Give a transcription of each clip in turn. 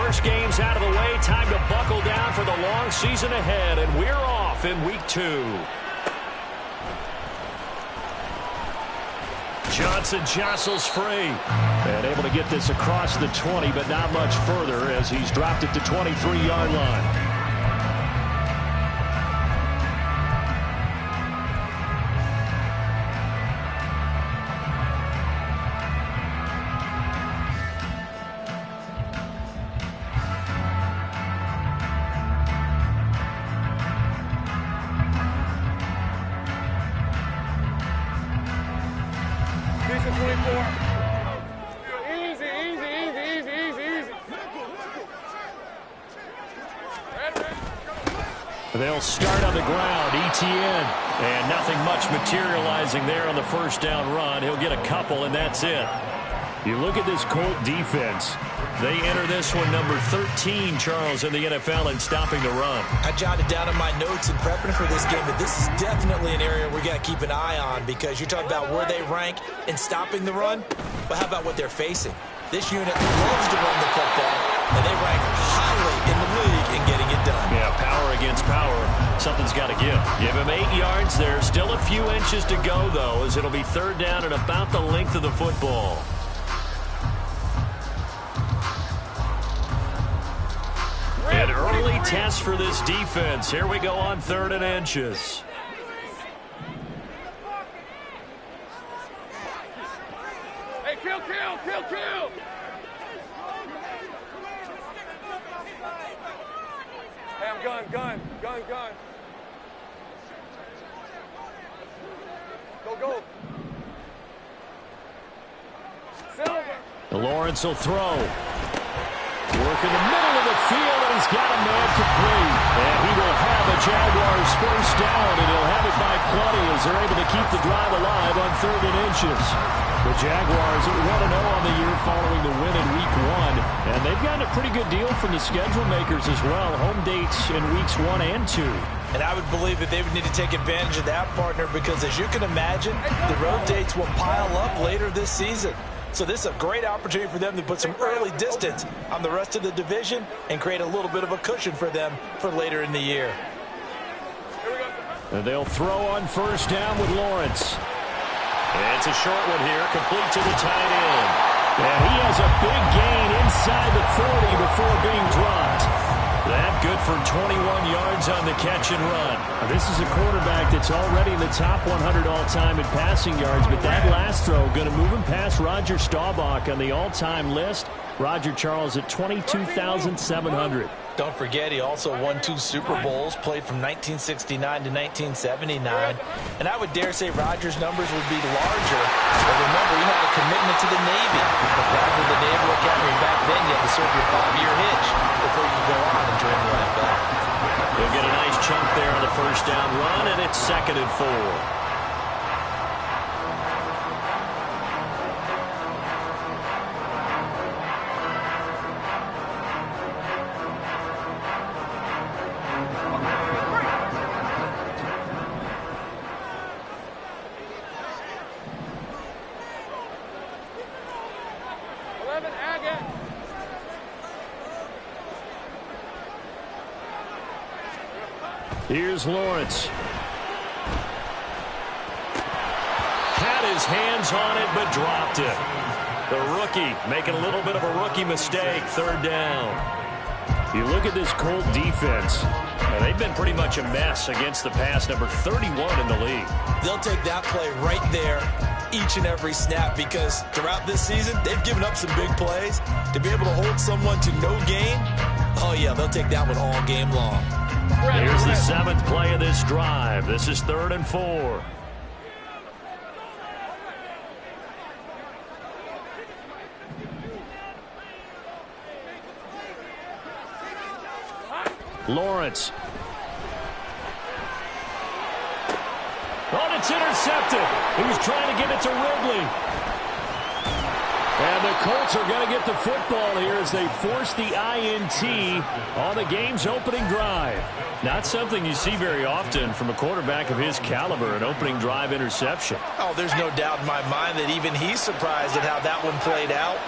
first game's out of the way. Time to buckle down for the long season ahead, and we're off in week 2. Johnson jostles free. And able to get this across the 20, but not much further as he's dropped it to 23-yard line. They'll start on the ground. Etienne. And nothing much materializing there on the first down run. He'll get a couple, and that's it. You look at this Colt defense. They enter this one number 13, Charles, in the NFL in stopping the run. I jotted down in my notes in prepping for this game that this is definitely an area we got to keep an eye on, because you're talking about where they rank in stopping the run. But how about what they're facing? This unit loves to run the football, and they rank highly in the league in getting it done. Yeah, power against power. Something's got to give. Give him 8 yards there. Still a few inches to go, though, as it'll be third down and about the length of the football. An early test for this defense. Here we go on 3rd and inches. Hey, kill! Hey, I'm gun. Go. Silver. Lawrence will throw. Work in the middle of the field, and he's got a man complete. And he will have a Jaguars first down, and he'll have it by plenty as they're able to keep the drive alive on 3rd and inches. The Jaguars 1-0 on the year following the win in Week 1. And they've gotten a pretty good deal from the schedule makers as well. Home dates in Weeks 1 and 2. And I would believe that they would need to take advantage of that, partner, because as you can imagine, the road dates will pile up later this season. So this is a great opportunity for them to put some early distance on the rest of the division and create a little bit of a cushion for them for later in the year. And they'll throw on first down with Lawrence. And it's a short one here, complete to the tight end. And he has a big gain inside the 40 before being dropped. That good for 21 yards on the catch and run. Now, this is a quarterback that's already in the top 100 all-time in passing yards, but that last throw going to move him past Roger Staubach on the all-time list. Roger Charles at 22,700. Don't forget, he also won 2 Super Bowls, played from 1969 to 1979. And I would dare say Rodgers' numbers would be larger. But remember, he had a commitment to the Navy. The graduate of the Naval Academy. Back then, you had to serve your 5-year hitch before you could go on and join the NFL. He'll get a nice chunk there on the first down run, and it's 2nd and 4. Here's Lawrence. Had his hands on it, but dropped it. The rookie making a little bit of a rookie mistake. 3rd down. You look at this Colt defense, and they've been pretty much a mess against the pass, number 31 in the league. They'll take that play right there each and every snap, because throughout this season, they've given up some big plays. To be able to hold someone to no gain, oh yeah, they'll take that one all game long. Here's the 7th play of this drive. This is 3rd and 4. Lawrence. Oh, it's intercepted. He was trying to get it to Ridley. And the Colts are going to get the football here as they force the INT on the game's opening drive. Not something you see very often from a quarterback of his caliber, an opening drive interception. Oh, there's no doubt in my mind that even he's surprised at how that one played out.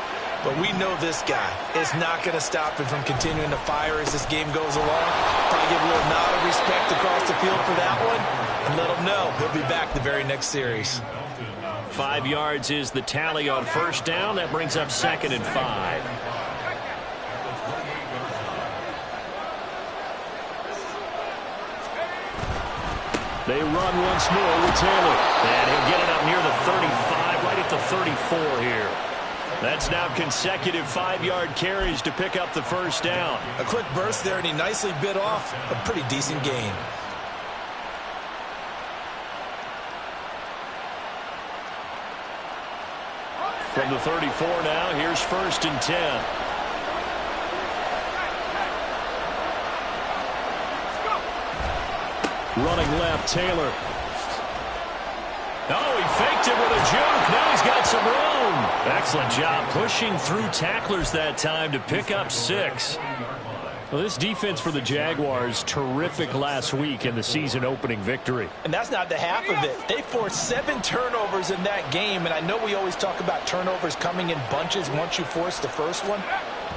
But we know this guy is not going to stop him from continuing to fire as this game goes along. Probably give a little nod of respect across the field for that one and let him know he'll be back the very next series. 5 yards is the tally on first down. That brings up 2nd and 5. They run once more with Taylor. And he'll get it up near the 35, right at the 34 here. That's now consecutive 5-yard carries to pick up the first down. A quick burst there, and he nicely bit off a pretty decent gain. From the 34 now, here's 1st and 10. Running left, Taylor. Oh, he faked it with a juke. Now he's got some room. Excellent job pushing through tacklers that time to pick up 6. Well, this defense for the Jaguars, terrific last week in the season-opening victory. And that's not the half of it. They forced 7 turnovers in that game, and I know we always talk about turnovers coming in bunches once you force the first one,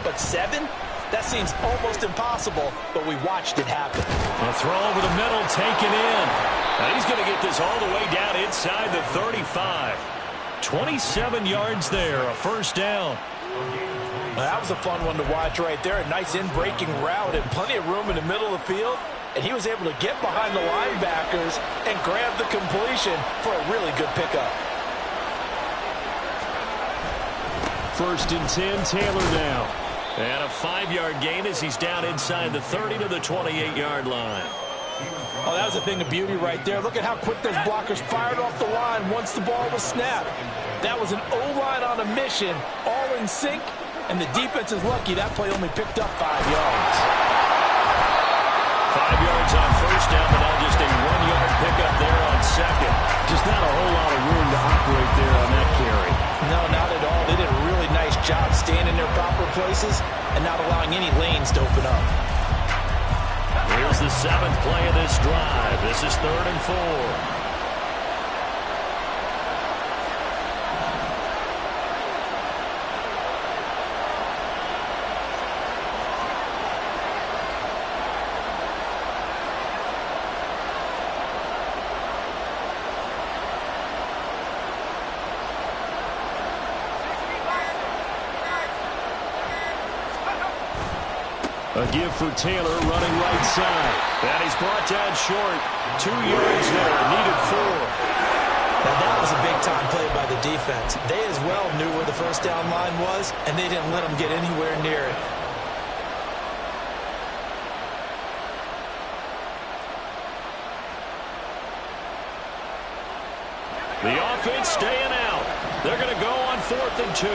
but 7? That seems almost impossible, but we watched it happen. A throw over the middle, taken in. And he's going to get this all the way down inside the 35. 27 yards there, a first down. Well, that was a fun one to watch right there. A nice in-breaking route and plenty of room in the middle of the field. And he was able to get behind the linebackers and grab the completion for a really good pickup. 1st and 10, Taylor now. And a 5-yard gain as he's down inside the 30 to the 28-yard line. Oh, that was a thing of beauty right there. Look at how quick those blockers fired off the line once the ball was snapped. That was an O-line on a mission, all in sync, and the defense is lucky that play only picked up 5 yards. 5 yards on first down, but now just a 1-yard pickup there on 2nd. Just not a whole lot of room to operate there on that carry. No, not at all. They did a really nice job staying in their proper places and not allowing any lanes to open up. Here's the 7th play of this drive. This is 3rd and 4. A give for Taylor running right side. And he's brought down short. 2 yards there, needed 4. Now that was a big-time play by the defense. They as well knew where the first down line was, and they didn't let them get anywhere near it. The offense staying out. They're going to go on 4th and 2.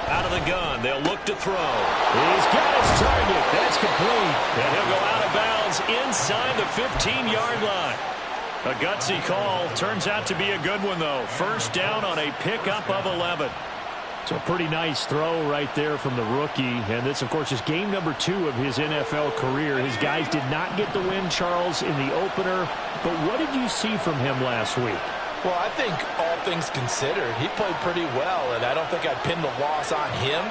Out of the gun, they'll look to throw. He's got his target. That's complete. And he'll go out of bounds inside the 15-yard line. A gutsy call. Turns out to be a good one, though. First down on a pickup of 11. So a pretty nice throw right there from the rookie. And this, of course, is game number 2 of his NFL career. His guys did not get the win, Charles, in the opener. But what did you see from him last week? Well, I think all things considered, he played pretty well, and I don't think I'd pin the loss on him.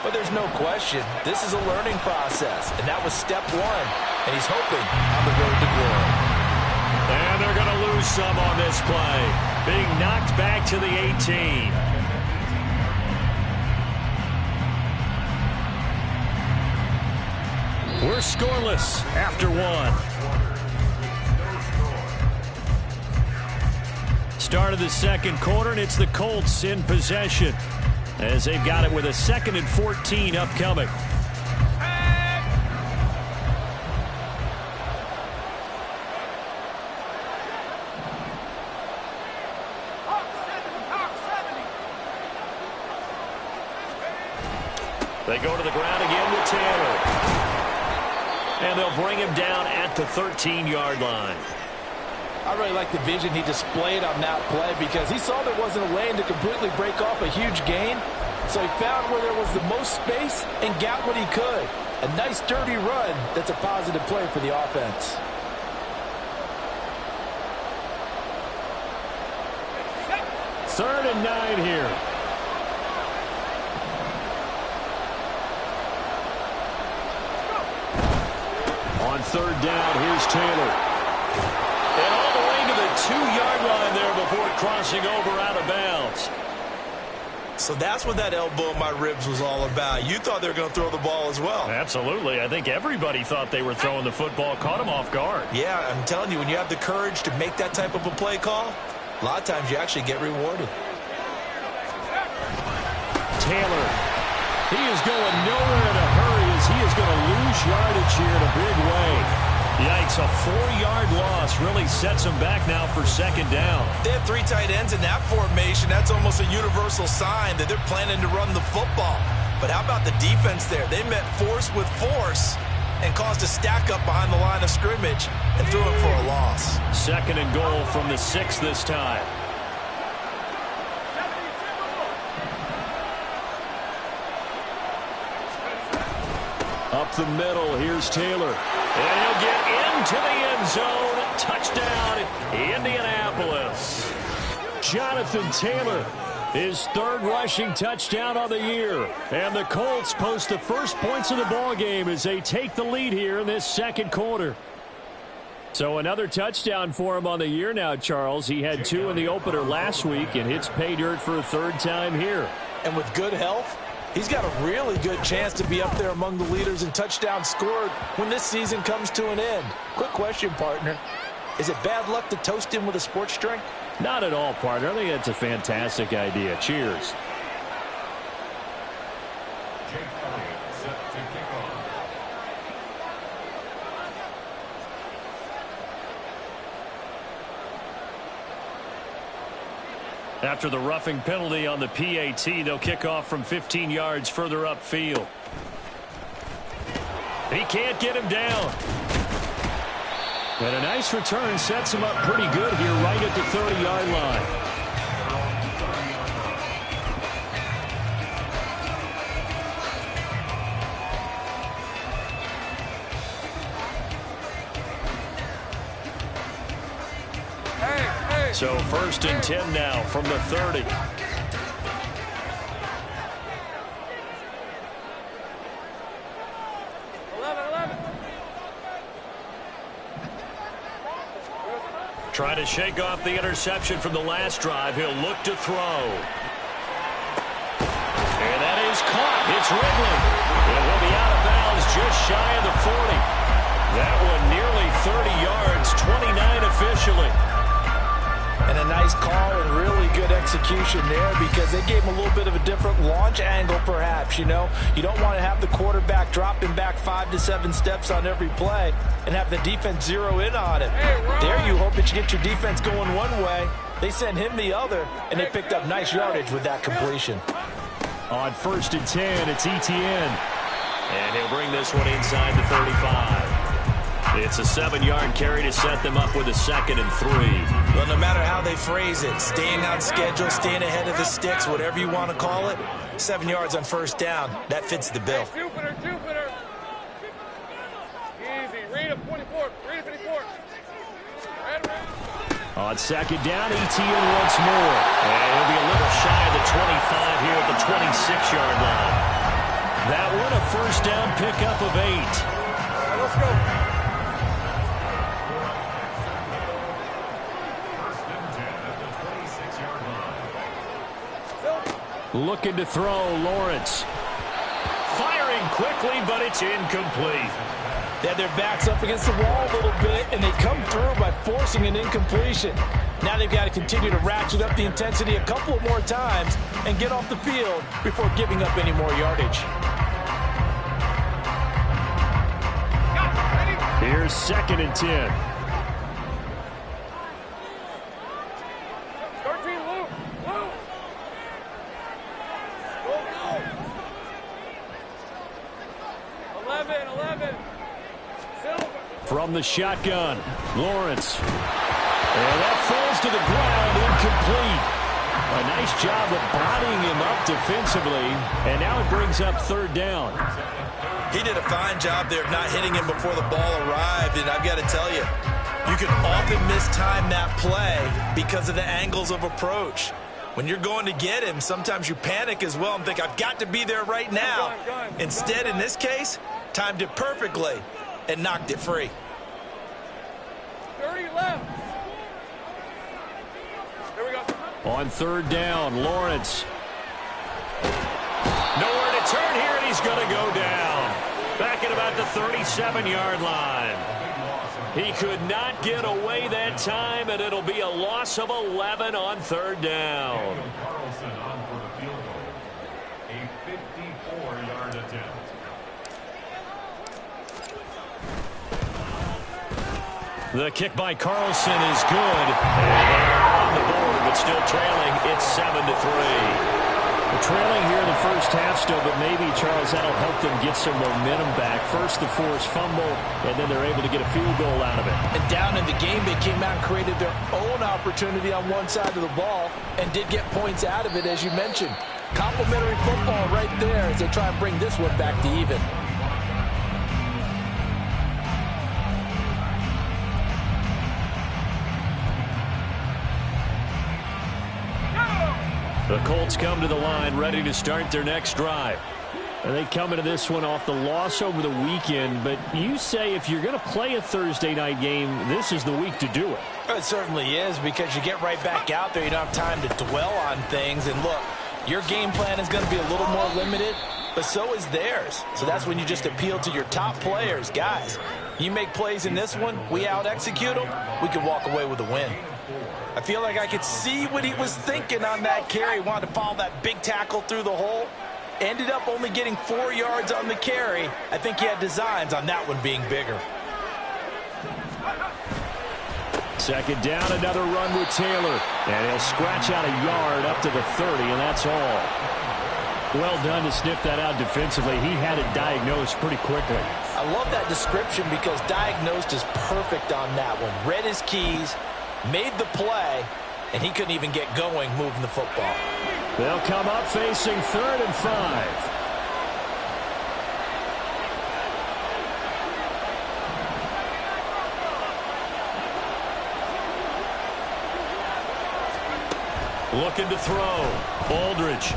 But there's no question, this is a learning process, and that was step 1, and he's hoping on the road to glory. And they're going to lose some on this play, being knocked back to the 18. We're scoreless after 1. Start of the second quarter, and it's the Colts in possession as they've got it with a 2nd and 14 upcoming. They go to the ground again with Taylor. And they'll bring him down at the 13-yard line. I really like the vision he displayed on that play because he saw there wasn't a lane to completely break off a huge gain. So he found where there was the most space and got what he could. A nice dirty run that's a positive play for the offense. 3rd and 9 here. On 3rd down, here's Taylor. And all the way to the 2-yard line there before crossing over out of bounds. So that's what that elbow in my ribs was all about. You thought they were going to throw the ball as well. Absolutely. I think everybody thought they were throwing the football, caught him off guard. Yeah, I'm telling you, when you have the courage to make that type of a play call, a lot of times you actually get rewarded. Taylor, he is going nowhere in a hurry as he is going to lose yardage here in a big way. Yikes, a 4-yard loss really sets him back now for 2nd down. They have 3 tight ends in that formation. That's almost a universal sign that they're planning to run the football. But how about the defense there? They met force with force and caused a stack up behind the line of scrimmage and threw it for a loss. 2nd and goal from the 6 this time. Up the middle, here's Taylor. And he'll get into the end zone. Touchdown, Indianapolis. Jonathan Taylor, his 3rd rushing touchdown of the year. And the Colts post the first points of the ballgame as they take the lead here in this 2nd quarter. So another touchdown for him on the year now, Charles. He had 2 in the opener last week and hits pay dirt for a 3rd time here. And with good health, he's got a really good chance to be up there among the leaders in touchdowns scored when this season comes to an end. Quick question, partner. Is it bad luck to toast him with a sports drink? Not at all, partner. I think that's a fantastic idea. Cheers. After the roughing penalty on the PAT, they'll kick off from 15 yards further upfield. He can't get him down. And a nice return sets him up pretty good here right at the 30-yard line. So 1st and 10 now from the 30. Trying to shake off the interception from the last drive. He'll look to throw. And that is caught. It's Ridley. It will be out of bounds just shy of the 40. That one nearly 30 yards, 29 officially. And a nice call and really good execution there because they gave him a little bit of a different launch angle perhaps, you know. You don't want to have the quarterback dropping back 5 to 7 steps on every play and have the defense zero in on it. There you hope that you get your defense going one way. They send him the other, and they picked up nice yardage with that completion. On 1st and 10, it's Etienne. And he'll bring this one inside the 35. It's a 7-yard carry to set them up with a 2nd and 3. Well, no matter how they phrase it, staying on schedule, staying ahead of the sticks, whatever you want to call it, 7 yards on 1st down, that fits the bill. Jupiter. Easy. Read him, 24. Read him, 24. On 2nd down, Etienne once more. And he'll be a little shy of the 25 here at the 26-yard line. That one a 1st down pickup of 8. Right, let's go. Looking to throw, Lawrence. Firing quickly, but it's incomplete. They had their backs up against the wall a little bit, and they come through by forcing an incompletion. Now they've got to continue to ratchet up the intensity a couple more times and get off the field before giving up any more yardage. Here's 2nd and 10. From the shotgun, Lawrence. And that falls to the ground, incomplete. A nice job of bodying him up defensively, and now it brings up 3rd down. He did a fine job there of not hitting him before the ball arrived, and I've got to tell you, you can often mistime that play because of the angles of approach. When you're going to get him, sometimes you panic as well and think, I've got to be there right now. Instead, in this case, timed it perfectly and knocked it free. 30 left. Here we go. On third down, Lawrence. Nowhere to turn here, and he's going to go down. Back at about the 37-yard line. He could not get away that time, and it'll be a loss of 11 on third down. Carlson on for the field goal. A 54-yard attempt. The kick by Carlson is good. And they're on the board, but still trailing. It's 7-3. They're trailing here in the first half still, but maybe, Charles, that'll help them get some momentum back. First, the forced fumble, and then they're able to get a field goal out of it. And down in the game, they came out and created their own opportunity on one side of the ball and did get points out of it, as you mentioned. Complimentary football right there as they try and bring this one back to even. The Colts come to the line ready to start their next drive. And they come into this one off the loss over the weekend. But you say if you're going to play a Thursday night game, this is the week to do it. It certainly is, because you get right back out there. You don't have time to dwell on things. And look, your game plan is going to be a little more limited, but so is theirs. So that's when you just appeal to your top players. Guys, you make plays in this one, we out-execute them, we can walk away with a win. I feel like I could see what he was thinking on that carry. Wanted to follow that big tackle through the hole. Ended up only getting 4 yards on the carry. I think he had designs on that one being bigger. Second down, another run with Taylor. And he'll scratch out a yard up to the 30, and that's all. Well done to sniff that out defensively. He had it diagnosed pretty quickly. I love that description because diagnosed is perfect on that one. Read his keys, made the play, and he couldn't even get going moving the football. They'll come up facing 3rd and 5. Looking to throw. Aldridge.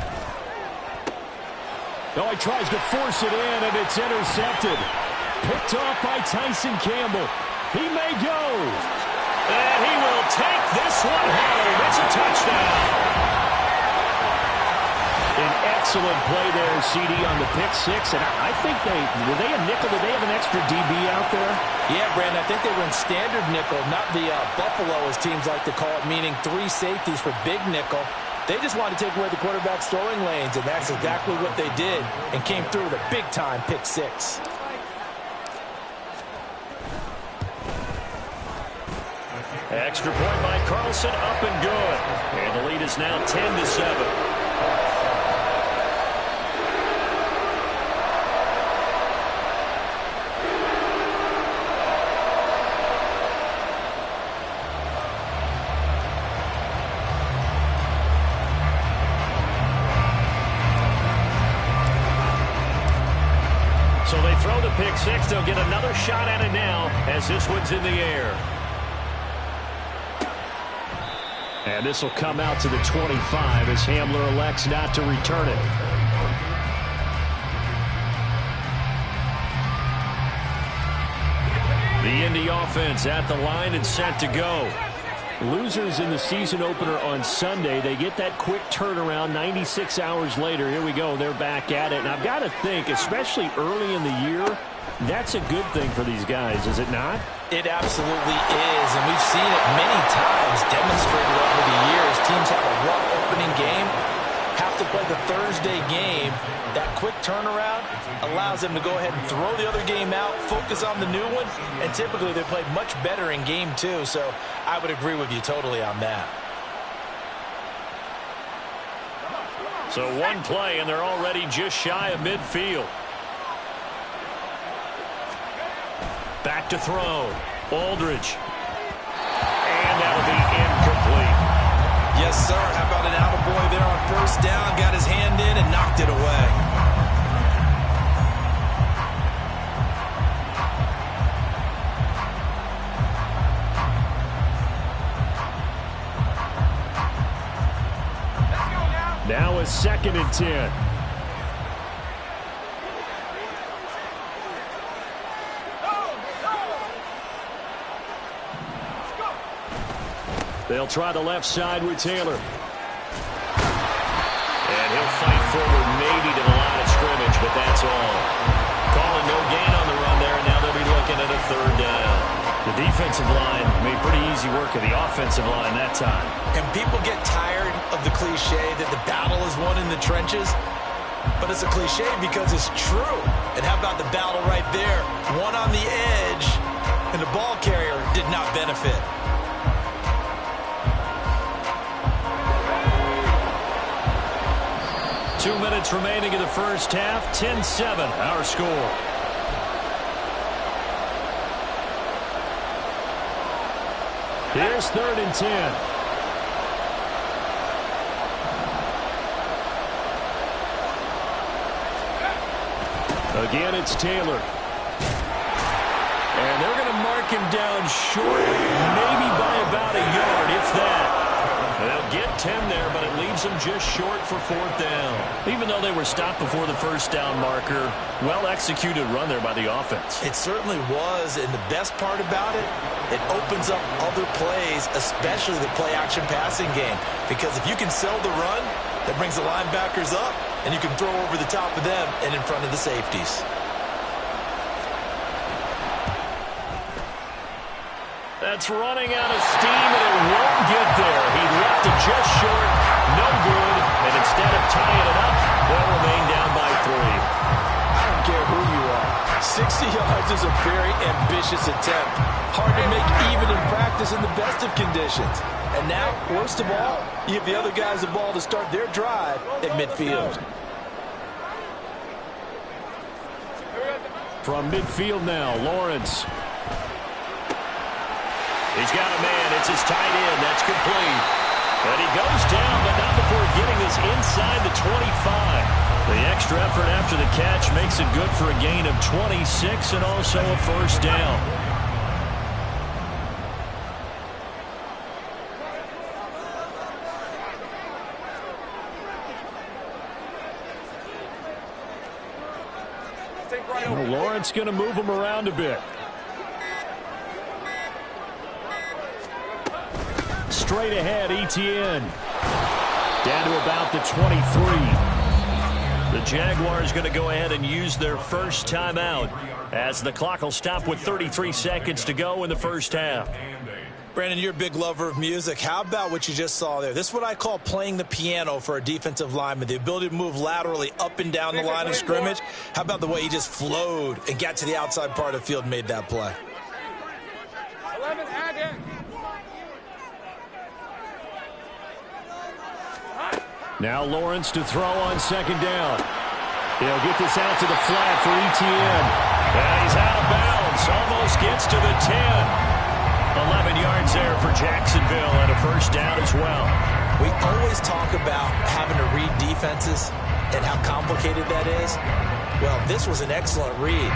Oh, he tries to force it in, and it's intercepted. Picked off by Tyson Campbell. He may go. And he will take this one home. It's a touchdown. An excellent play there, CD, on the pick six. And I think were they a nickel? Did they have an extra DB out there? Yeah, Brandon, I think they were in standard nickel, not the Buffalo, as teams like to call it, meaning 3 safeties for big nickel. They just wanted to take away the quarterback's throwing lanes, and that's exactly what they did, and came through with a big-time pick six. Extra point by Carlson, up and good. And the lead is now 10-7. So they throw the pick six. They'll get another shot at it now as this one's in the air. And this will come out to the 25 as Hamler elects not to return it. The Indy offense at the line and set to go. Losers in the season opener on Sunday. They get that quick turnaround 96 hours later. Here we go. They're back at it. And I've got to think, especially early in the year, that's a good thing for these guys, is it not? It absolutely is, and we've seen it many times demonstrated over the years. Teams have a rough opening game, have to play the Thursday game. That quick turnaround allows them to go ahead and throw the other game out, focus on the new one, and typically they play much better in game 2, so I would agree with you totally on that. So one play, and they're already just shy of midfield. Back to throw. Aldridge. And that'll be incomplete. Yes, sir. How about an attaboy there on first down? Got his hand in and knocked it away. a 2nd and 10. They'll try the left side with Taylor. And he'll fight forward maybe to the line of scrimmage, but that's all. Calling no gain on the run there, and now they'll be looking at a 3rd down. The defensive line made pretty easy work of the offensive line that time. And people get tired of the cliche that the battle is won in the trenches, but it's a cliche because it's true. And how about the battle right there? One on the edge, and the ball carrier did not benefit. Two minutes remaining in the first half. 10-7, our score. Here's 3rd and 10. Again, it's Taylor. And they're going to mark him down short, maybe by about a yard, if that. They'll get 10 there, but it leaves them just short for 4th down. Even though they were stopped before the 1st down marker, well-executed run there by the offense. It certainly was, and the best part about it, it opens up other plays, especially the play-action passing game. Because if you can sell the run, that brings the linebackers up, and you can throw over the top of them and in front of the safeties. That's running out of steam, and it won't get there. He left it just short, no good, and instead of tying it up, they'll remain down by 3. I don't care who you are. 60 yards is a very ambitious attempt. Hard to make even in practice in the best of conditions. And now, worst of all, you give the other guys the ball to start their drive at midfield. From midfield now, Lawrence. He's got a man. It's his tight end. That's complete. And he goes down, but not before getting this inside the 25. The extra effort after the catch makes it good for a gain of 26 and also a 1st down. Well, Lawrence going to move him around a bit. Straight ahead, ETN. Down to about the 23. The Jaguars going to go ahead and use their first timeout as the clock will stop with 33 seconds to go in the first half. Brandon, you're a big lover of music. How about what you just saw there? This is what I call playing the piano for a defensive lineman, the ability to move laterally up and down the line of scrimmage. How about the way he just flowed and got to the outside part of the field and made that play? 11, add in. Now Lawrence to throw on 2nd down. He'll get this out to the flat for ETN. And he's out of bounds. Almost gets to the 10. 11 yards there for Jacksonville and a 1st down as well. We always talk about having to read defenses and how complicated that is. Well, this was an excellent read.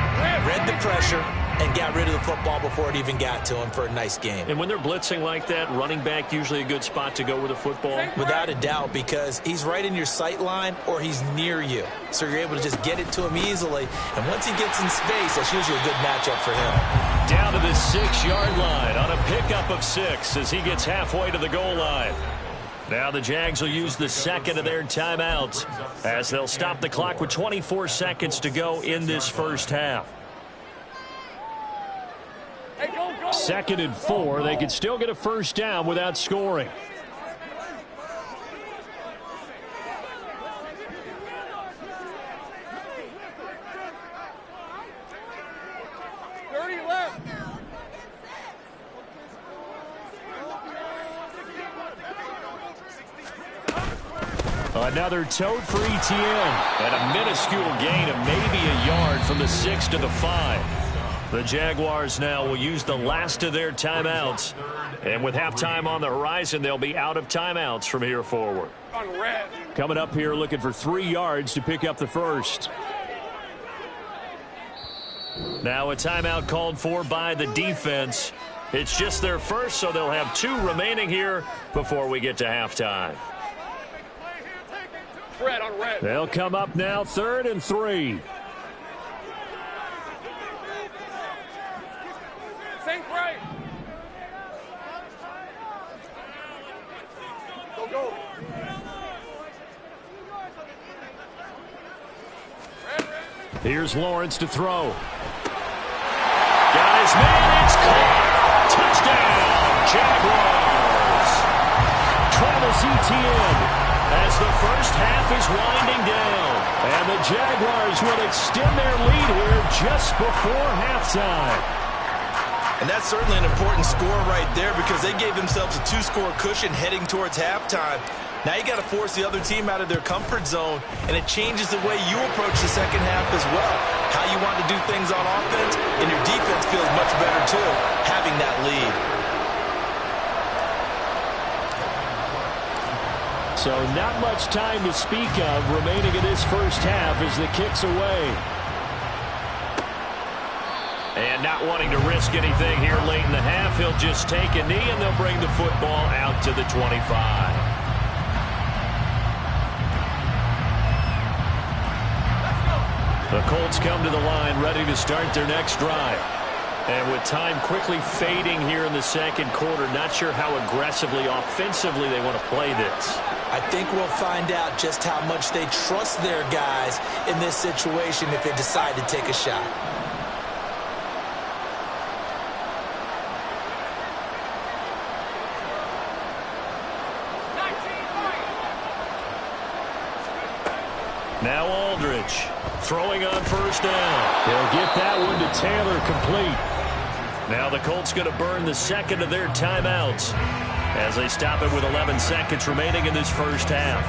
Read the pressure and got rid of the football before it even got to him for a nice game. And when they're blitzing like that, running back usually a good spot to go with the football? Without a doubt, because he's right in your sight line or he's near you. So you're able to just get it to him easily. And once he gets in space, that's usually a good matchup for him. Down to the 6-yard line on a pickup of 6 as he gets halfway to the goal line. Now the Jags will use the 2nd of their timeouts as they'll stop the clock with 24 seconds to go in this first half. 2nd and 4. They can still get a 1st down without scoring. Another tote for ETN and a minuscule gain of maybe a yard from the 6 to the 5. The Jaguars now will use the last of their timeouts. And with halftime on the horizon, they'll be out of timeouts from here forward. Coming up here looking for 3 yards to pick up the 1st. Now a timeout called for by the defense. It's just their first, so they'll have 2 remaining here before we get to halftime. red, on red. They'll come up now, 3rd and 3. Sink right. Go, go. Here's Lawrence to throw. Got his man, it's caught. Touchdown, Jaguars. Travis Etienne as the first half is winding down. And the Jaguars will extend their lead here just before halftime. And that's certainly an important score right there because they gave themselves a 2-score cushion heading towards halftime. Now you got to force the other team out of their comfort zone, and it changes the way you approach the second half as well. How you want to do things on offense, and your defense feels much better too, having that lead. So not much time to speak of remaining in this first half as the kick's away. And not wanting to risk anything here late in the half, he'll just take a knee, and they'll bring the football out to the 25. The Colts come to the line ready to start their next drive. And with time quickly fading here in the second quarter, not sure how aggressively, offensively they want to play this. I think we'll find out just how much they trust their guys in this situation if they decide to take a shot. Now Aldridge throwing on first down. He'll get that one to Taylor, complete. Now the Colts going to burn the second of their timeouts as they stop it with 11 seconds remaining in this first half.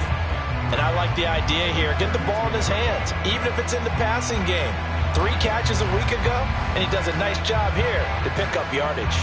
And I like the idea here. Get the ball in his hands, even if it's in the passing game. 3 catches a week ago, and he does a nice job here to pick up yardage.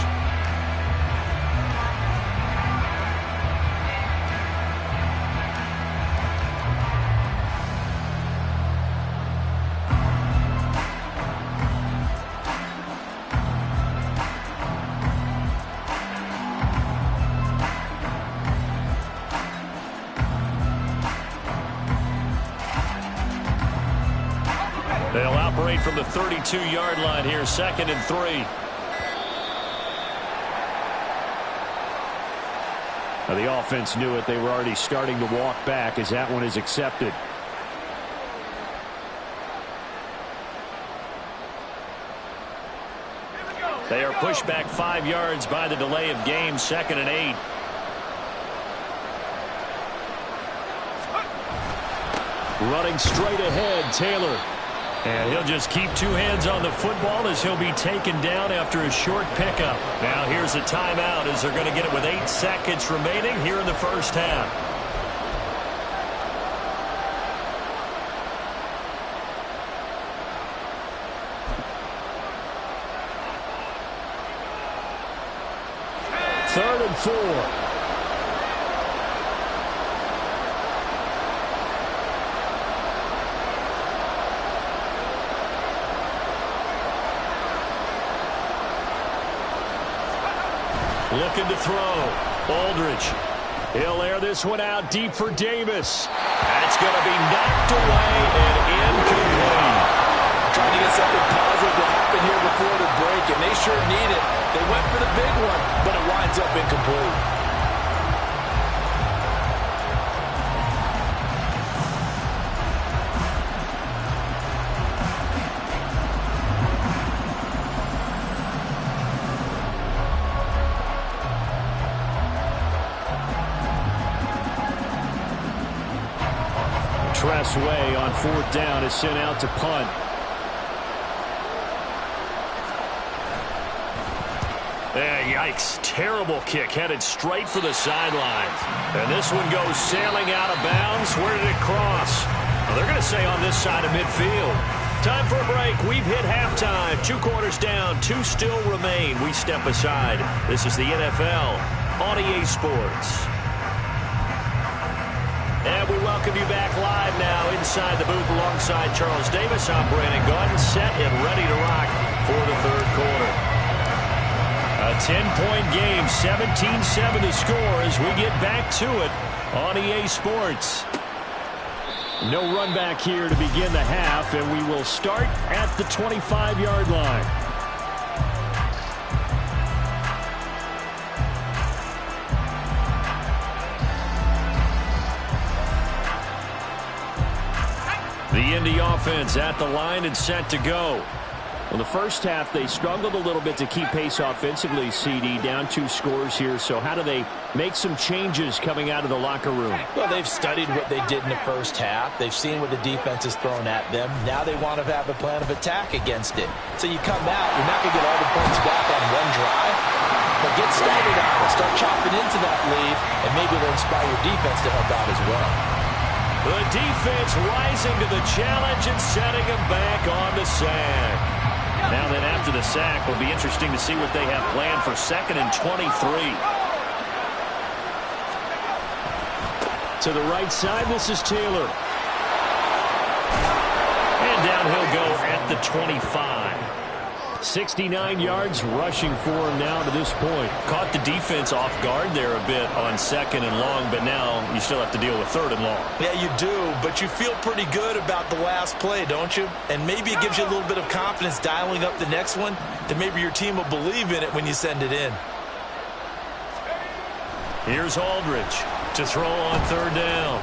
They'll operate from the 32-yard line here, 2nd and 3. Now the offense knew it. They were already starting to walk back as that one is accepted. They are pushed back 5 yards by the delay of game, 2nd and 8. Running straight ahead, Taylor. And he'll just keep 2 hands on the football as he'll be taken down after a short pickup. Now here's a timeout as they're going to get it with 8 seconds remaining here in the first half. Third and 4. Looking to throw. Aldridge. He'll air this one out deep for Davis. That's going to be knocked away and incomplete. Trying to get something positive to happen here before the break, and they sure need it. They went for the big one, but it winds up incomplete. Way on 4th down is sent out to punt. Yikes. Terrible kick headed straight for the sidelines. And this one goes sailing out of bounds. Where did it cross? Well, they're going to say on this side of midfield. Time for a break. We've hit halftime. 2 quarters down. 2 still remain. We step aside. This is the NFL on EA Sports. And we welcome you back live now inside the booth alongside Charles Davis. I'm Brandon Gaudin, set and ready to rock for the third quarter. A 10-point game, 17-7 to score as we get back to it on EA Sports. No run back here to begin the half, and we will start at the 25-yard line. The Indy offense at the line and set to go. In the first half, they struggled a little bit to keep pace offensively, CD, down 2 scores here. So how do they make some changes coming out of the locker room? Well, they've studied what they did in the first half. They've seen what the defense has thrown at them. Now they want to have a plan of attack against it. So you come out, you're not going to get all the points back on one drive, but get started on it. Start chopping into that lead, and maybe it'll inspire your defense to help out as well. The defense rising to the challenge and setting them back on the sack. Now then, after the sack, will be interesting to see what they have planned for 2nd and 23. To the right side, this is Taylor. And down he'll go at the 25. 69 yards rushing for him now to this point. Caught the defense off guard there a bit on 2nd and long, but now you still have to deal with 3rd and long. Yeah, you do, but you feel pretty good about the last play, don't you? And maybe it gives you a little bit of confidence dialing up the next one, that maybe your team will believe in it when you send it in. Here's Aldridge to throw on 3rd down.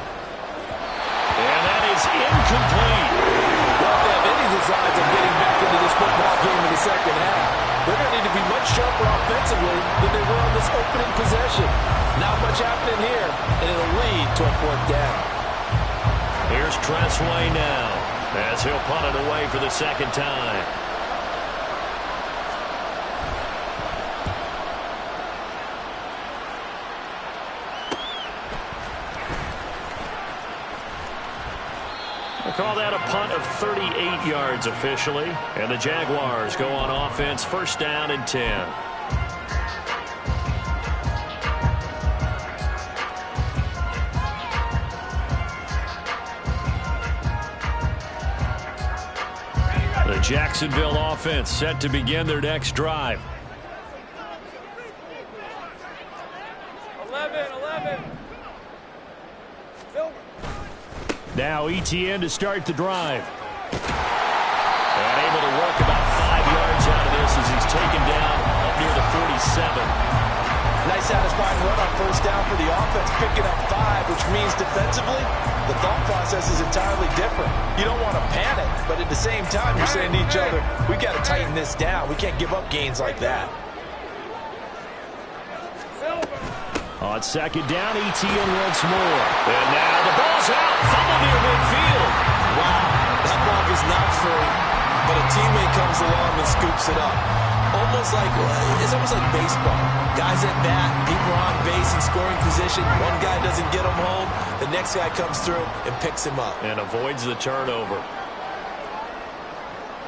And that is incomplete. Well, they have any designs of getting back into this football game in the second half. They're going to need to be much sharper offensively than they were on this opening possession. Not much happening here, and it'll lead to a 4th down. Here's Tressway now, as he'll punt it away for the 2nd time. Call that a punt of 38 yards officially. And the Jaguars go on offense, 1st down and 10. The Jacksonville offense set to begin their next drive. 11. Now Etienne to start the drive. And able to work about 5 yards out of this as he's taken down up near the 47. Nice satisfying run on 1st down for the offense, picking up 5, which means defensively, the thought process is entirely different. You don't want to panic, but at the same time, you're saying to each other, we've got to tighten this down. We can't give up gains like that. On 2nd down, Etienne once more. And now the ball's out. Fumble near midfield. Wow, that ball is not free, but a teammate comes along and scoops it up. It's almost like baseball. Guys at bat, people are on base in scoring position. One guy doesn't get him home. The next guy comes through and picks him up. And avoids the turnover.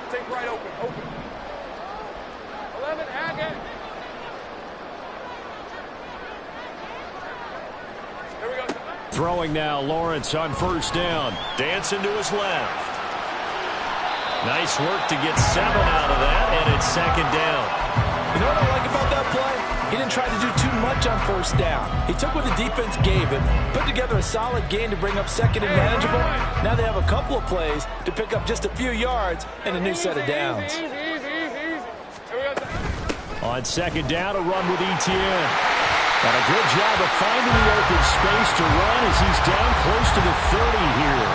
Take right open. 11, Haggett. Here we go. Throwing now, Lawrence on 1st down. Dancing to his left. Nice work to get 7 out of that, and it's 2nd down. You know what I like about that play? He didn't try to do too much on 1st down. He took what the defense gave him, put together a solid game to bring up 2nd and manageable. Now they have a couple of plays to pick up just a few yards and a new set of downs. Easy. Here we go. On 2nd down, a run with Etienne. And a good job of finding the open space to run as he's down close to the 30 here.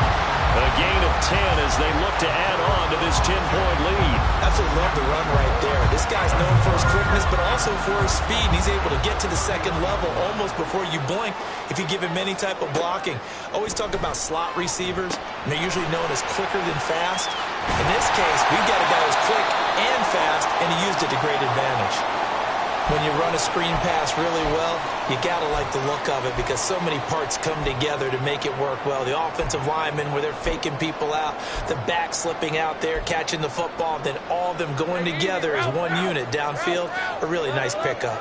A gain of 10 as they look to add on to this 10-point lead. Absolutely love the run right there. This guy's known for his quickness, but also for his speed. And he's able to get to the 2nd level almost before you blink if you give him any type of blocking. Always talk about slot receivers, and they're usually known as quicker than fast. In this case, we've got a guy who's quick and fast, and he used it to great advantage. When you run a screen pass really well, you got to like the look of it because so many parts come together to make it work well. The offensive linemen, where they're faking people out, the back slipping out there, catching the football, then all of them going together as one unit downfield. A really nice pickup.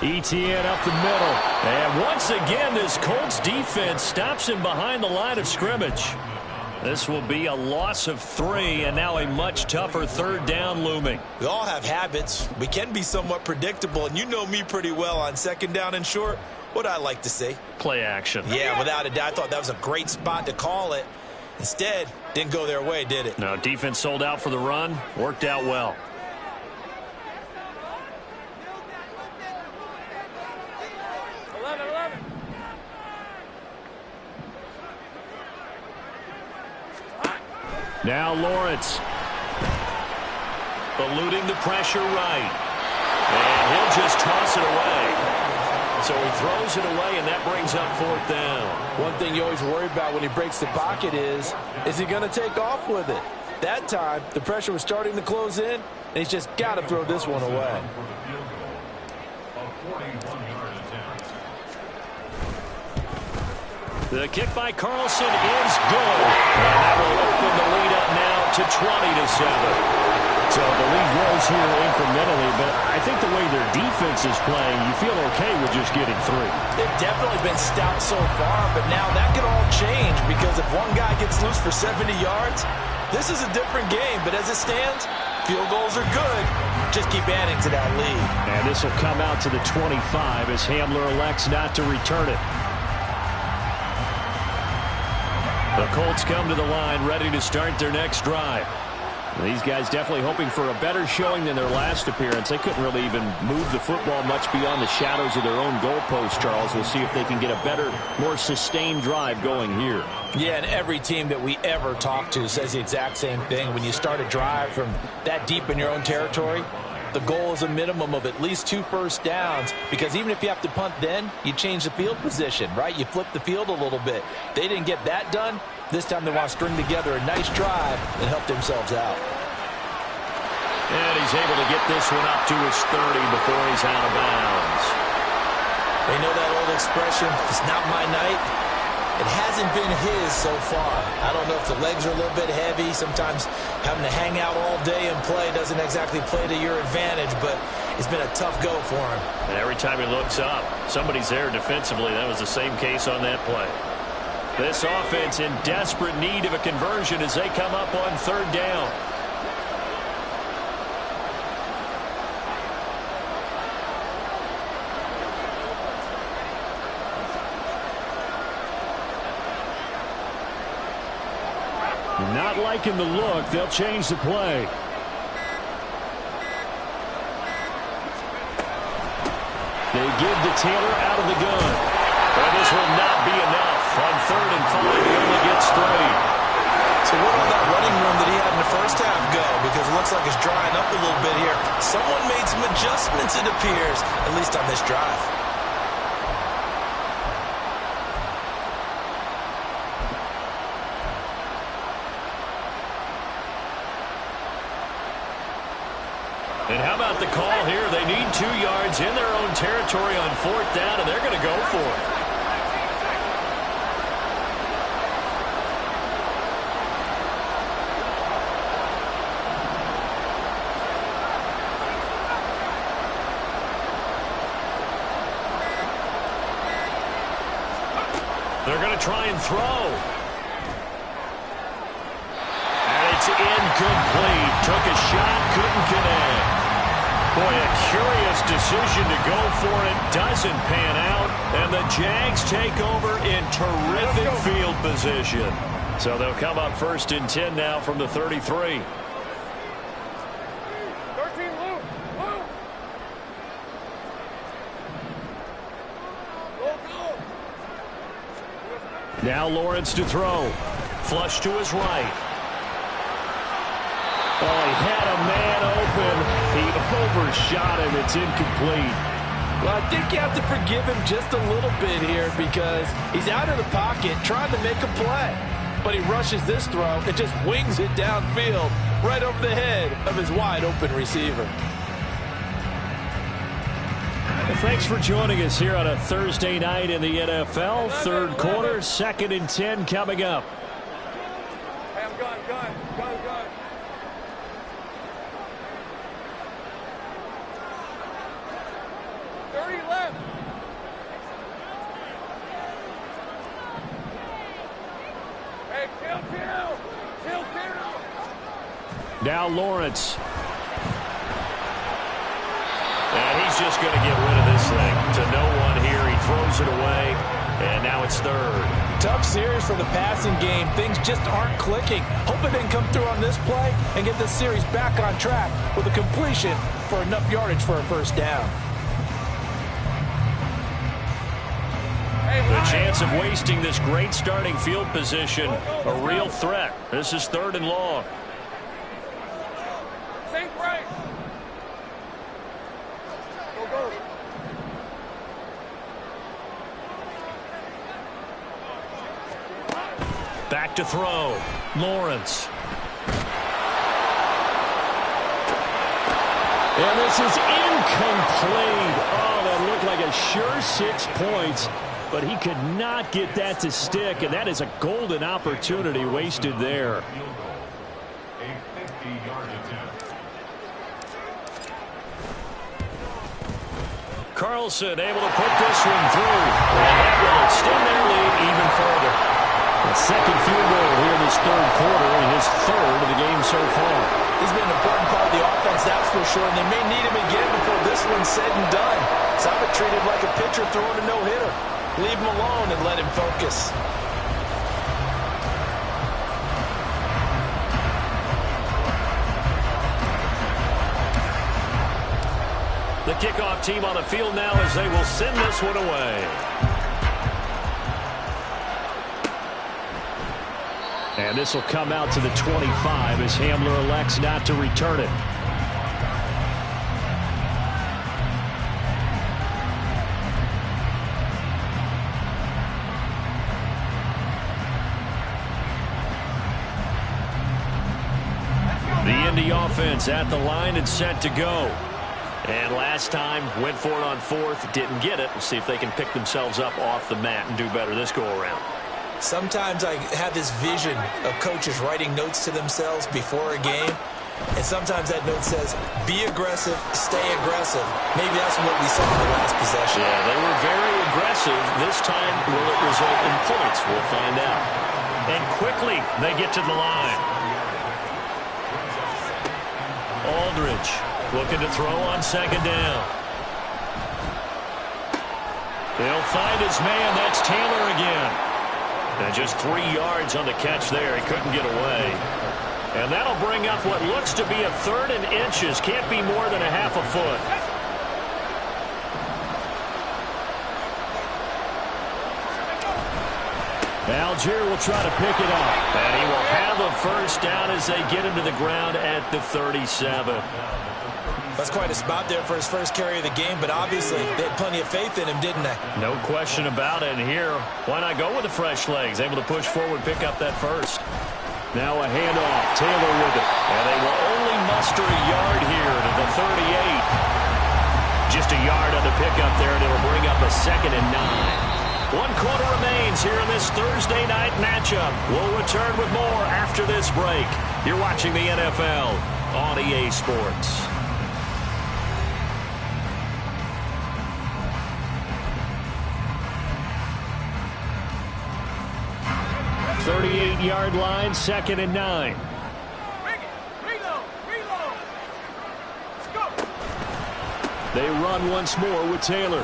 Etienne up the middle. And once again, this Colts defense stops him behind the line of scrimmage. This will be a loss of 3, and now a much tougher third down looming. We all have habits. We can be somewhat predictable, and you know me pretty well on second down and short. What I like to say? Play action. Yeah, without a doubt. I thought that was a great spot to call it. Instead, didn't go their way, did it? No, defense sold out for the run. Worked out well. Now Lawrence. Eluding the pressure right. And he'll just toss it away. So he throws it away, and that brings up 4th down. One thing you always worry about when he breaks the pocket is he going to take off with it? That time, the pressure was starting to close in, and he's just got to throw this one away. The kick by Carlson is good. And that will open the lead up now to 20-7. So the lead grows here incrementally, but I think the way their defense is playing, you feel okay with just getting 3. They've definitely been stout so far, but now that could all change because if one guy gets loose for 70 yards, this is a different game. But as it stands, field goals are good. Just keep adding to that lead. And this will come out to the 25 as Hamler elects not to return it. The Colts come to the line ready to start their next drive. These guys definitely hoping for a better showing than their last appearance. They couldn't really even move the football much beyond the shadows of their own goalpost, Charles. We'll see if they can get a better, more sustained drive going here. Yeah, and every team that we ever talk to says the exact same thing. When you start a drive from that deep in your own territory, the goal is a minimum of at least 2 first downs, because even if you have to punt then, you change the field position, right? You flip the field a little bit. They didn't get that done. This time they want to string together a nice drive and help themselves out. And he's able to get this one up to his 30 before he's out of bounds. They know that old expression, it's not my night. It hasn't been his so far. I don't know if the legs are a little bit heavy. Sometimes having to hang out all day and play doesn't exactly play to your advantage, but it's been a tough go for him. And every time he looks up, somebody's there defensively. That was the same case on that play. This offense in desperate need of a conversion as they come up on 3rd down. Not liking the look. They'll change the play. They give to Taylor out of the gun. And this will not be enough. On 3rd and 5, he only gets 3. So where did that running room that he had in the first half go? Because it looks like it's drying up a little bit here. Someone made some adjustments, it appears, at least on this drive. And how about the call here? They need 2 yards in their own territory on 4th down, and they're going to go for it. They're going to try and throw. And it's incomplete. Took a shot, couldn't connect. Boy, a curious decision to go for it. Doesn't pan out. And the Jags take over in terrific field position. So they'll come up 1st and 10 now from the 33. 13, Luke. Luke. Go. Now Lawrence to throw. Flush to his right. Oh, he had a man open. He overshot him. It's incomplete. Well, I think you have to forgive him just a little bit here because he's out of the pocket trying to make a play. But he rushes this throw and just wings it downfield right over the head of his wide-open receiver. Well, thanks for joining us here on a Thursday night in the NFL. 3rd quarter, 2nd and 10 coming up. Hey, I'm gun. 30 left. Hey, chill. Now Lawrence. And he's just going to get rid of this thing to no one here. He throws it away, and now it's third. Tough series for the passing game. Things just aren't clicking. Hoping they can come through on this play and get this series back on track with a completion for enough yardage for a first down. The chance of wasting this great starting field position, a real threat. This is third and long. Same right. Go, go. Back to throw. Lawrence. And this is incomplete. Oh, that looked like a sure 6 points. But he could not get that to stick, and that is a golden opportunity wasted there. A 50-yard attempt. Carlson able to put this one through. And that will extend their lead even further. A second field goal here in this third quarter, and his third of the game so far. He's been an important part of the offense, that's for sure, and they may need him again before this one's said and done. Some are treated like a pitcher throwing a no-hitter. Leave him alone and let him focus. The kickoff team on the field now as they will send this one away. And this will come out to the 25 as Hamler elects not to return it. The Indy offense at the line and set to go. And last time, went for it on fourth, didn't get it. We'll see if they can pick themselves up off the mat and do better this go-around. Sometimes I have this vision of coaches writing notes to themselves before a game. And sometimes that note says, be aggressive, stay aggressive. Maybe that's what we saw in the last possession. Yeah, they were very aggressive. This time, will it result in points? We'll find out. And quickly, they get to the line. Aldridge looking to throw on second down. They'll find his man. That's Taylor again. And just 3 yards on the catch there. He couldn't get away. And that'll bring up what looks to be a third and inches. Can't be more than a half a foot. Algier will try to pick it up. And he will have a first down as they get him to the ground at the 37. That's quite a spot there for his first carry of the game, but obviously they had plenty of faith in him, didn't they? No question about it. And here, why not go with the fresh legs? Able to push forward, pick up that first. Now a handoff. Taylor with it. And they will only muster a yard here to the 38. Just a yard on the pickup there, and it'll bring up a 2nd and 9. 1 quarter remains here in this Thursday night matchup. We'll return with more after this break. You're watching the NFL on EA Sports. 38-yard line, 2nd and 9. Reload. Let's go. They run once more with Taylor.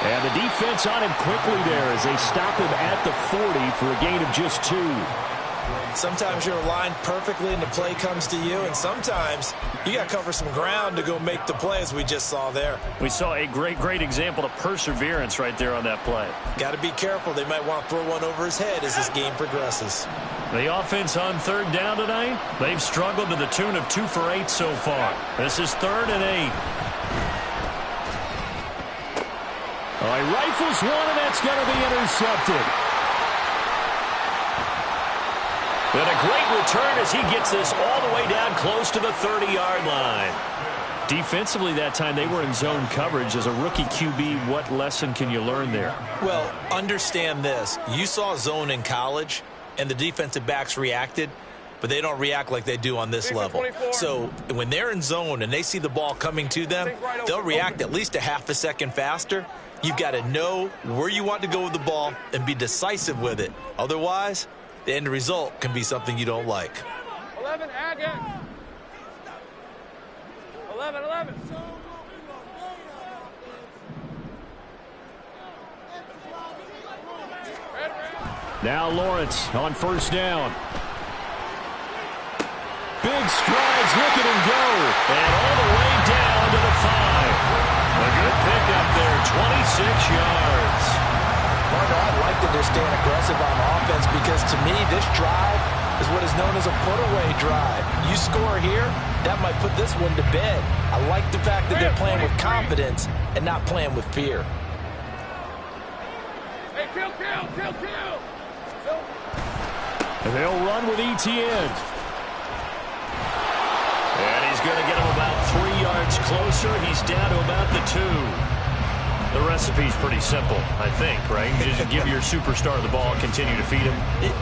And the defense on him quickly there as they stop him at the 40 for a gain of just 2. Sometimes you're aligned perfectly and the play comes to you, and sometimes you got to cover some ground to go make the play, as we just saw there. We saw a great example of perseverance right there on that play. Got to be careful. They might want to throw one over his head as this game progresses. The offense on third down tonight, they've struggled to the tune of 2 for 8 so far. This is 3rd and 8. Oh, he rifles one, and that's going to be intercepted. And a great return as he gets this all the way down close to the 30-yard line. Defensively that time, they were in zone coverage. As a rookie QB, what lesson can you learn there? Well, understand this. You saw zone in college, and the defensive backs reacted, but they don't react like they do on this level. So when they're in zone and they see the ball coming to them, they'll react at least a half a second faster. You've got to know where you want to go with the ball and be decisive with it. Otherwise, the end result can be something you don't like. 11, add it. 11. Now Lawrence on first down. Big strides, look at him go. And all the way down to the 5. A good pickup there, 26 yards. Partner, I like that they're staying aggressive on offense because to me this drive is what is known as a put-away drive. You score here, that might put this one to bed. I like the fact that they're playing with confidence and not playing with fear. Hey, kill. They'll run with ETN. And he's going to get him about 3 yards closer. He's down to about the 2. The recipe's pretty simple, I think, right? Just give your superstar the ball, continue to feed him.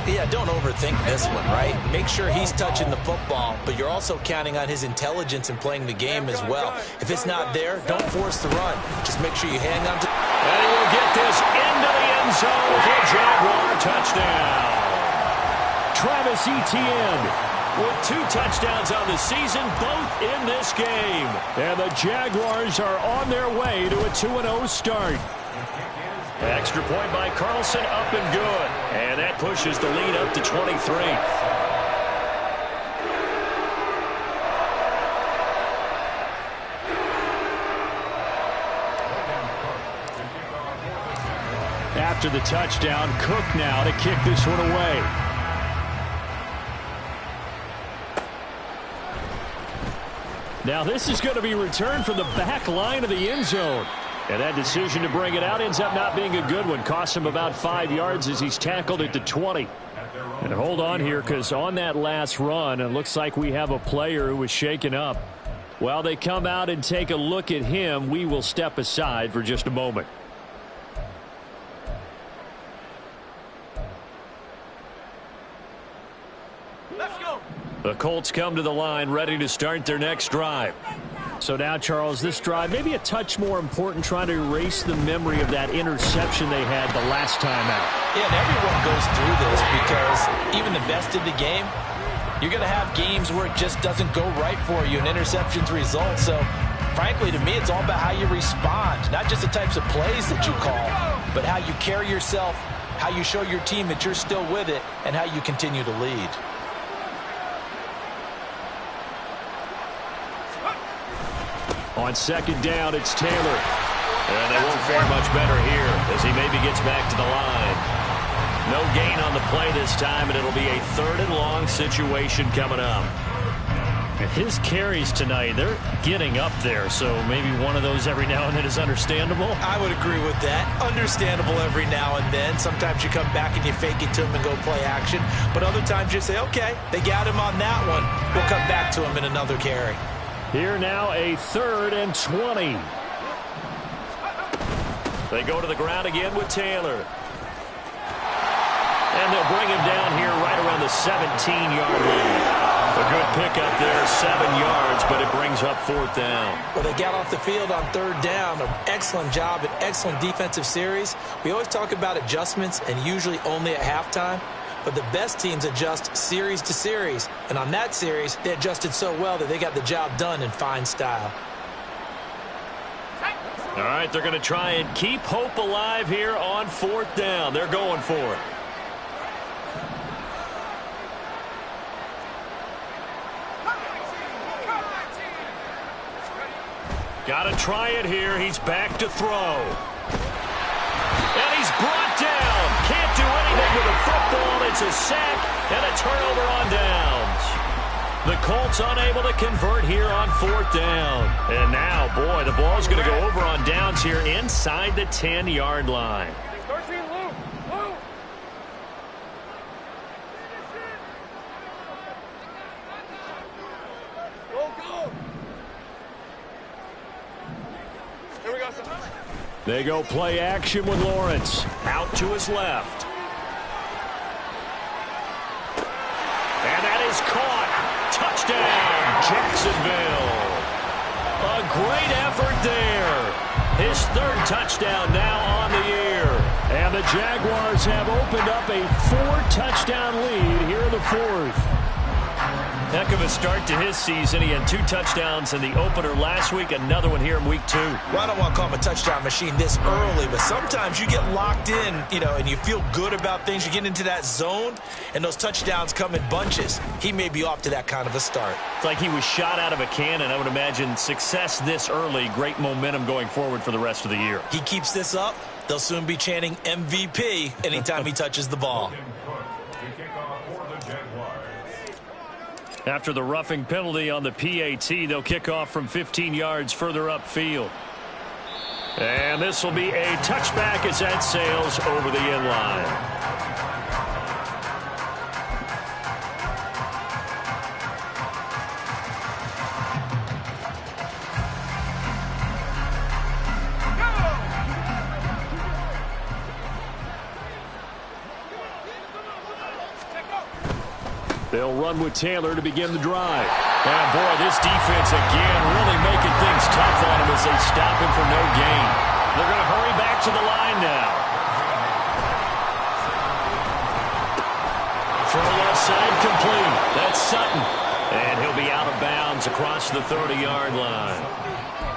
Yeah, don't overthink this one, right? Make sure he's touching the football, but you're also counting on his intelligence in playing the game as well. If it's not there, don't force the run. Just make sure you hang on to... And he will get this into the end zone for a Jaguar touchdown. Travis Etienne with 2 touchdowns on the season, both in this game. And the Jaguars are on their way to a 2-0 start. Extra point by Carlson, up and good. And that pushes the lead up to 23. After the touchdown, Cook now to kick this one away. Now this is going to be returned from the back line of the end zone. And that decision to bring it out ends up not being a good one. Costs him about 5 yards as he's tackled at the 20. And hold on here, because on that last run, it looks like we have a player who was shaken up. While they come out and take a look at him, we will step aside for just a moment. The Colts come to the line ready to start their next drive. So now, Charles, this drive maybe a touch more important, trying to erase the memory of that interception they had the last time out. Yeah, and everyone goes through this because even the best in the game, you're going to have games where it just doesn't go right for you and interceptions result. So, frankly, to me, it's all about how you respond, not just the types of plays that you call, but how you carry yourself, how you show your team that you're still with it, and how you continue to lead. On second down, it's Taylor. And they won't fare much better here as he maybe gets back to the line. No gain on the play this time, and it'll be a 3rd and long situation coming up. And his carries tonight, they're getting up there, so maybe one of those every now and then is understandable. I would agree with that. Understandable every now and then. Sometimes you come back and you fake it to him and go play action. But other times you say, okay, they got him on that one. We'll come back to him in another carry. Here now a 3rd and 20. They go to the ground again with Taylor. And they'll bring him down here right around the 17-yard line. A good pickup there, 7 yards, but it brings up 4th down. Well, they got off the field on 3rd down. An excellent job, an excellent defensive series. We always talk about adjustments and usually only at halftime. But the best teams adjust series to series. And on that series, they adjusted so well that they got the job done in fine style. All right, they're going to try and keep hope alive here on 4th down. They're going for it. Got to try it here. He's back to throw. And he's brought down. Can't do anything with the football. It's a sack and a turnover on downs. The Colts unable to convert here on 4th down. And now, boy, the ball's going to go over on downs here inside the 10-yard line. 13, Luke. Go. Here we go, son. They go play action with Lawrence. Out to his left. And that is caught. Touchdown, Jacksonville. A great effort there. His 3rd touchdown now on the year. And the Jaguars have opened up a 4-touchdown lead here in the 4th. Heck of a start to his season. He had 2 touchdowns in the opener last week, another one here in week 2. Well, I don't want to call him a touchdown machine this early, but sometimes you get locked in, and you feel good about things. You get into that zone, and those touchdowns come in bunches. He may be off to that kind of a start. It's like he was shot out of a cannon. I would imagine success this early, great momentum going forward for the rest of the year. He keeps this up, they'll soon be chanting MVP anytime he touches the ball. After the roughing penalty on the PAT, they'll kick off from 15 yards further upfield. And this will be a touchback as that sails over the end line. They'll run with Taylor to begin the drive. And, boy, this defense again really making things tough on him as they stop him for no gain. They're going to hurry back to the line now. From the left side, complete. That's Sutton. And he'll be out of bounds across the 30-yard line.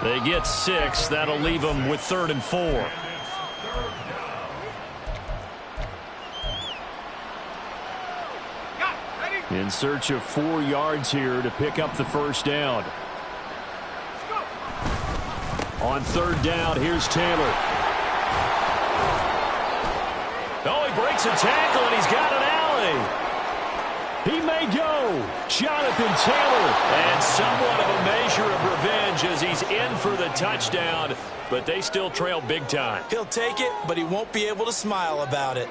They get 6. That'll leave them with 3rd and 4. In search of 4 yards here to pick up the first down. On 3rd down, here's Taylor. Oh, he breaks a tackle, and he's got an alley. He may go. Jonathan Taylor. And somewhat of a measure of revenge as he's in for the touchdown, but they still trail big time. He'll take it, but he won't be able to smile about it.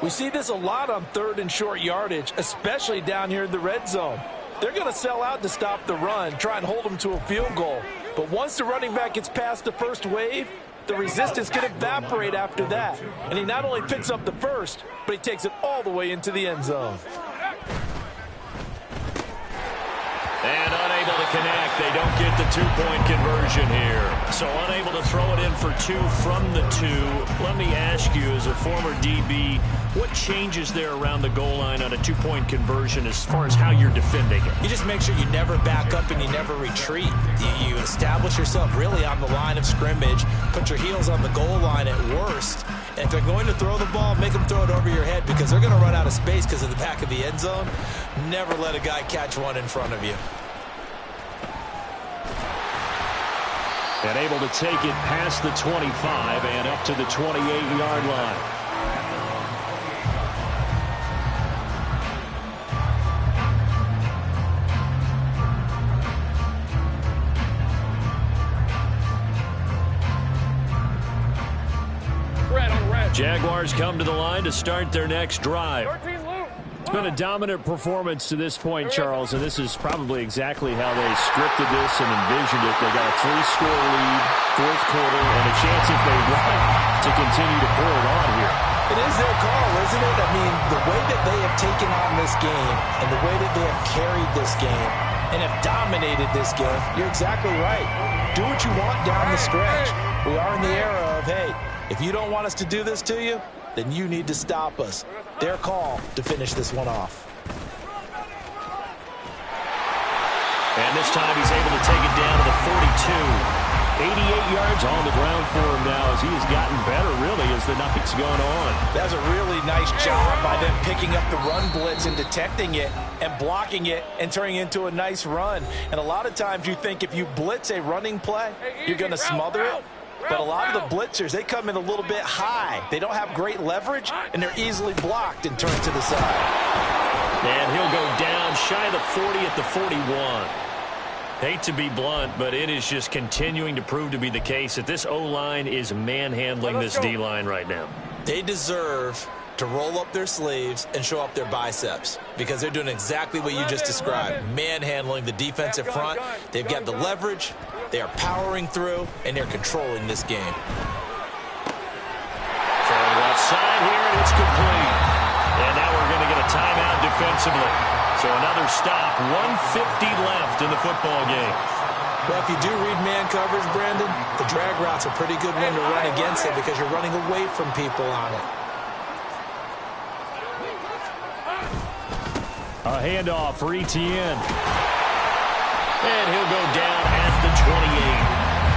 We see this a lot on 3rd and short yardage, especially down here in the red zone. They're going to sell out to stop the run, try and hold them to a field goal. But once the running back gets past the first wave, the resistance can evaporate after that. And he not only picks up the first, but he takes it all the way into the end zone. And unable to connect. They don't get the 2-point conversion here. So unable to throw it in for 2 from the 2. Let me ask you, as a former DB, what changes there around the goal line on a 2-point conversion as far as how you're defending it? You just make sure you never back up and you never retreat. You establish yourself really on the line of scrimmage, put your heels on the goal line at worst. And if they're going to throw the ball, make them throw it over your head because they're going to run out of space because of the back of the end zone. Never let a guy catch one in front of you. And able to take it past the 25 and up to the 28-yard line. Jaguars come to the line to start their next drive. It's been a dominant performance to this point, Charles, and this is probably exactly how they scripted this and envisioned it. They got a 3-score lead, 4th quarter, and a chance if they want to continue to pour it on here. It is their call, isn't it? I mean, the way that they have taken on this game and the way that they have carried this game and have dominated this game, you're exactly right. Do what you want down the stretch. We are in the era of, hey, if you don't want us to do this to you, then you need to stop us. Their call to finish this one off. And this time he's able to take it down to the 42. 88 yards on the ground for him now as he has gotten better, really, as the night's gone on. That's a really nice job by them picking up the run blitz and detecting it and blocking it and turning it into a nice run. And a lot of times you think if you blitz a running play, you're going to smother it. But a lot of the blitzers, they come in a little bit high. They don't have great leverage, and they're easily blocked and turned to the side. And he'll go down shy of the 40 at the 41. Hate to be blunt, but it is just continuing to prove to be the case that this O-line is manhandling this D-line right now. They deserve to roll up their sleeves and show up their biceps because they're doing exactly what you just described, manhandling the defensive front. They've got the leverage, they are powering through, and they're controlling this game. From the left side here, and it's complete. And now we're going to get a timeout defensively. So another stop, 1:50 left in the football game. Well, if you do read man coverage, Brandon, the drag route's a pretty good one to run against it because you're running away from people on it. A handoff for Etienne. And he'll go down at the 28.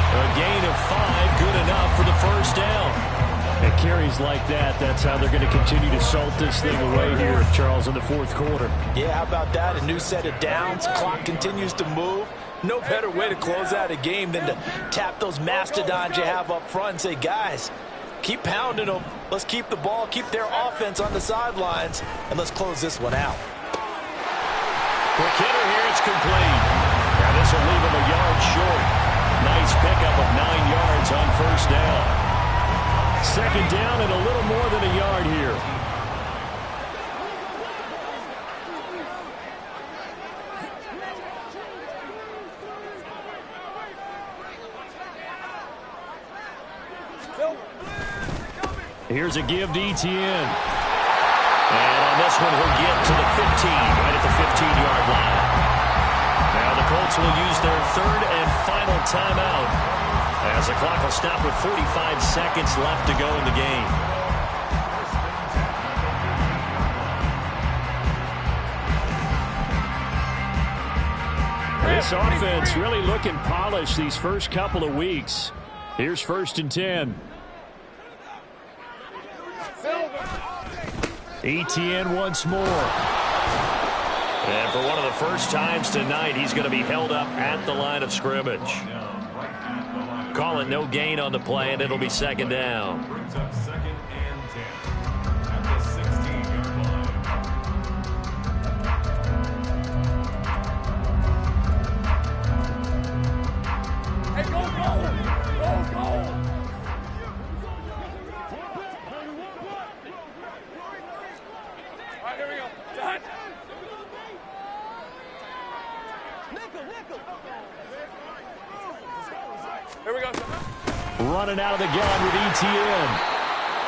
A gain of 5, good enough for the first down. And carries like that, that's how they're going to continue to salt this thing away here, Charles, in the fourth quarter. Yeah, how about that? A new set of downs. Clock continues to move. No better way to close out a game than to tap those mastodons you have up front and say, guys, keep pounding them. Let's keep the ball, keep their offense on the sidelines, and let's close this one out. Quick hitter here, it's complete. Now this will leave him a yard short. Nice pickup of 9 yards on first down. Second down and a little more than a yard here. Here's a give to Etienne. And on this one, he'll get to the 15, right at the 15-yard line. Now the Colts will use their third and final timeout, as the clock will stop with 45 seconds left to go in the game. This offense really looking polished these first couple of weeks. Here's 1st and 10. Etienne once more. And for one of the first times tonight, he's going to be held up at the line of scrimmage. Call it no gain on the play, and it'll be second down. Brings up 2nd and 10 at the 16-yard line. Hey, go, go! Go, go! All right, here we go. Done. Here we go. Running out of the gun with Etienne.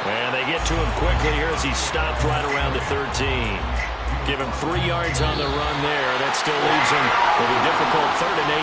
And they get to him quickly here as he stopped right around the 13. Give him 3 yards on the run there. That still leaves him with a difficult 3rd and 8.